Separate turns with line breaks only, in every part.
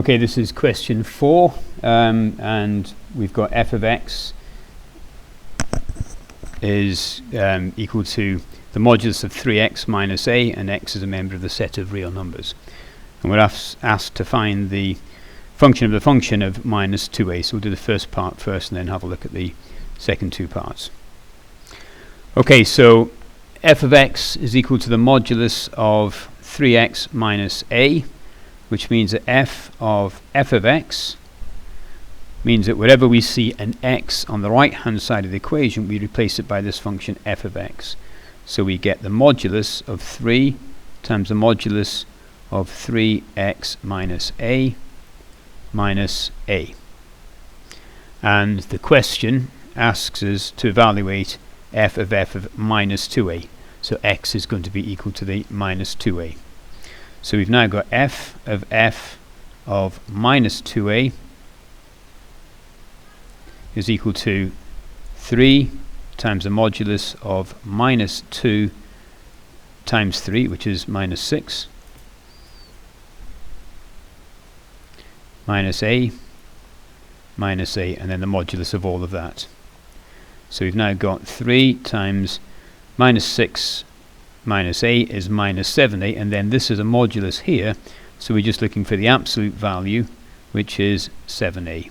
Okay, this is question 4, and we've got f of x is equal to the modulus of 3x minus a, and x is a member of the set of real numbers. And we're asked to find the function of minus 2a. So we'll do the first part first and then have a look at the second two parts. Okay, so f of x is equal to the modulus of 3x minus a, which means that f of x means that wherever we see an x on the right hand side of the equation, we replace it by this function f of x. So we get the modulus of 3 times the modulus of 3x minus a. And the question asks us to evaluate f of minus 2a. So x is going to be equal to the minus 2a. So we've now got f of minus 2a is equal to 3 times the modulus of minus 2 times 3, which is minus 6, minus a, and then the modulus of all of that. So we've now got 3 times minus 6 minus a is minus 7a, and then this is a modulus here, so we're just looking for the absolute value, which is 7a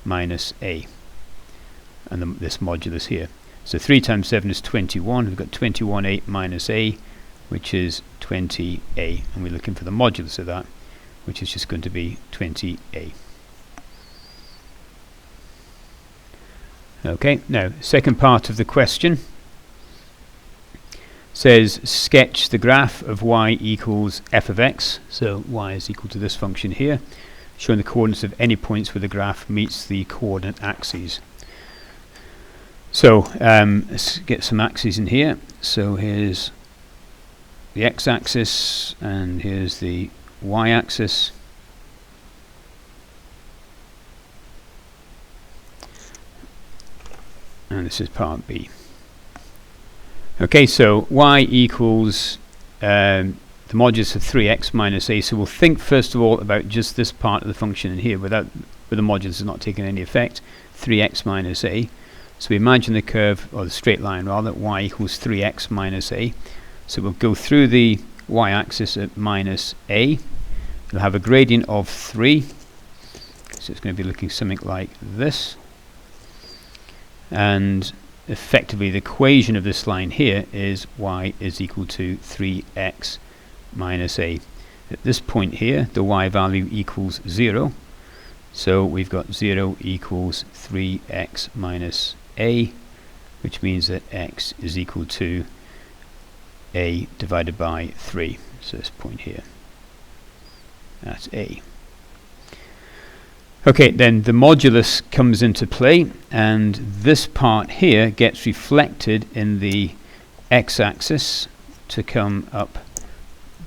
minus a, and this modulus here. So 3 times 7 is 21. We've got 21a minus a, which is 20a, and we're looking for the modulus of that, which is just going to be 20a. Okay, now second part of the question says sketch the graph of y equals f of x. So y is equal to this function here, showing the coordinates of any points where the graph meets the coordinate axes. So let's get some axes in here. So here's the x-axis and here's the y-axis. And this is part B. Okay, so y equals the modulus of 3x minus a. So we'll think first of all about just this part of the function in here, where the modulus is not taking any effect, 3x minus a. So we imagine the curve, or the straight line rather, y equals 3x minus a. So we'll go through the y-axis at minus a. It'll have a gradient of 3. So it's going to be looking something like this. And effectively the equation of this line here is y is equal to 3x minus a. At this point here, the y value equals 0. So we've got 0 equals 3x minus a, which means that x is equal to a divided by 3. So this point here, that's a. Okay, then the modulus comes into play, and this part here gets reflected in the x-axis to come up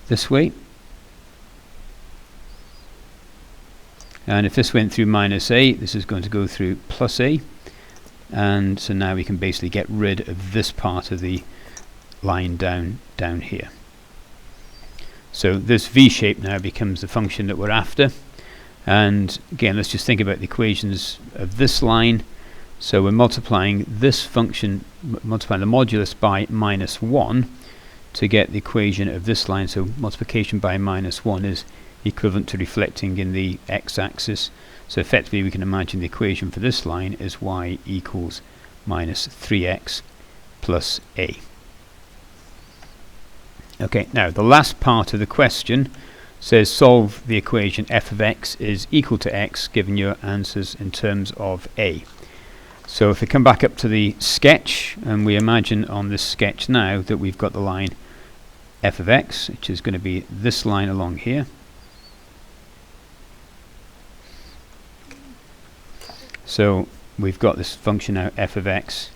this way. And if this went through minus a, this is going to go through plus a. And so now we can basically get rid of this part of the line down here. So this v shape now becomes the function that we're after. And again, let's just think about the equations of this line. So we're multiplying this function, multiplying the modulus by minus 1 to get the equation of this line. So multiplication by minus 1 is equivalent to reflecting in the x-axis. So effectively we can imagine the equation for this line is y equals minus 3x plus a. Okay, now the last part of the question says solve the equation f of x is equal to x, given your answers in terms of a. So if we come back up to the sketch, and we imagine on this sketch now that we've got the line f of x, which is going to be this line along here. So we've got this function now, f of x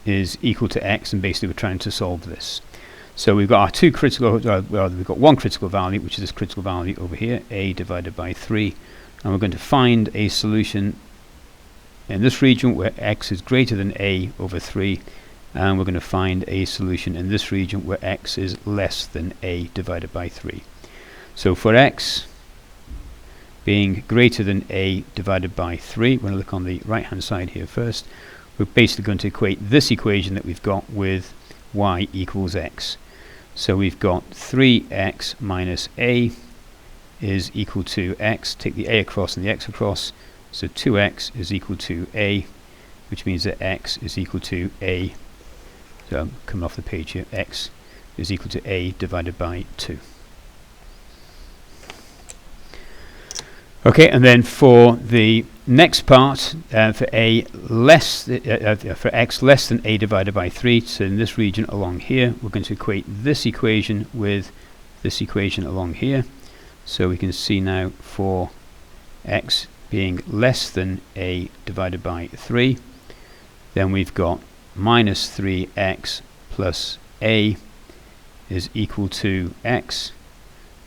is equal to x, and basically we're trying to solve this. So we've got our two critical, we've got one critical value, which is this critical value over here, a divided by 3, and we're going to find a solution in this region where x is greater than a over 3, and we're going to find a solution in this region where x is less than a divided by 3. So for x, being greater than a divided by 3. We're going to look on the right hand side here first. We're basically going to equate this equation that we've got with y equals x. So we've got 3x minus a is equal to x. Take the a across and the x across. So 2x is equal to a, which means that x is equal to a. So I'm coming off the page here. X is equal to a divided by 2. Okay, and then for the next part, for x less than a divided by 3, so in this region along here, we're going to equate this equation with this equation along here. So we can see now for x being less than a divided by 3, then we've got minus 3x plus a is equal to x.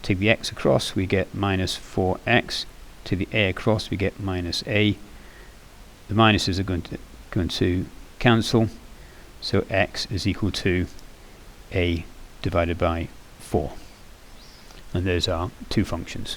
Take the x across, we get minus 4x. To the a across, we get minus a. The minuses are going to cancel, so x is equal to a divided by 4. And there's our two functions.